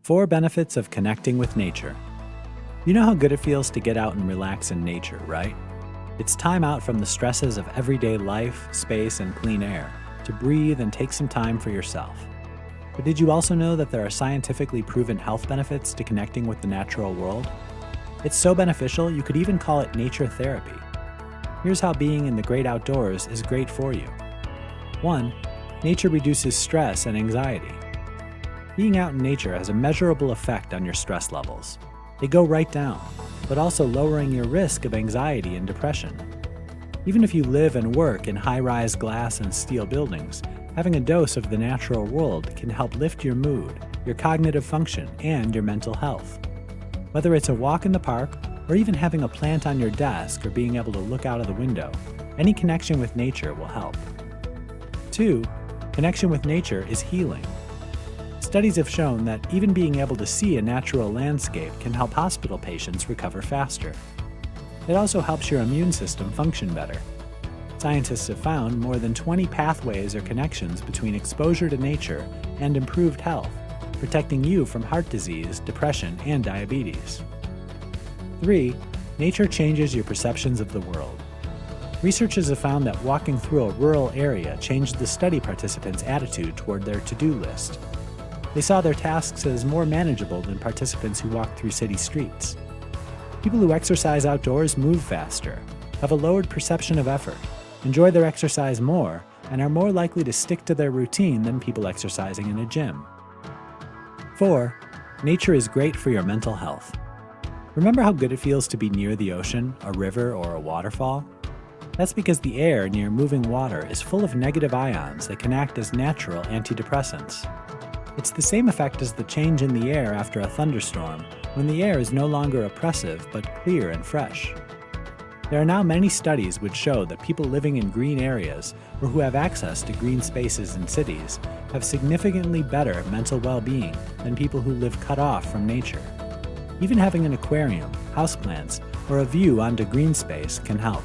4 benefits of connecting with nature. You know how good it feels to get out and relax in nature, right? It's time out from the stresses of everyday life, space, and clean air to breathe and take some time for yourself. But did you also know that there are scientifically proven health benefits to connecting with the natural world? It's so beneficial you could even call it nature therapy. Here's how being in the great outdoors is great for you. 1. Nature reduces stress and anxiety. Being out in nature has a measurable effect on your stress levels. They go right down, but also lowering your risk of anxiety and depression. Even if you live and work in high-rise glass and steel buildings, having a dose of the natural world can help lift your mood, your cognitive function, and your mental health. Whether it's a walk in the park, or even having a plant on your desk or being able to look out of the window, any connection with nature will help. 2. Connection with nature is healing. Studies have shown that even being able to see a natural landscape can help hospital patients recover faster. It also helps your immune system function better. Scientists have found more than 20 pathways or connections between exposure to nature and improved health, protecting you from heart disease, depression, and diabetes. 3. Nature changes your perceptions of the world. Researchers have found that walking through a rural area changed the study participants' attitude toward their to-do list. They saw their tasks as more manageable than participants who walked through city streets. People who exercise outdoors move faster, have a lowered perception of effort, enjoy their exercise more, and are more likely to stick to their routine than people exercising in a gym. 4. Nature is great for your mental health. Remember how good it feels to be near the ocean, a river, or a waterfall? That's because the air near moving water is full of negative ions that can act as natural antidepressants. It's the same effect as the change in the air after a thunderstorm, when the air is no longer oppressive but clear and fresh. There are now many studies which show that people living in green areas or who have access to green spaces in cities have significantly better mental well-being than people who live cut off from nature. Even having an aquarium, houseplants, or a view onto green space can help.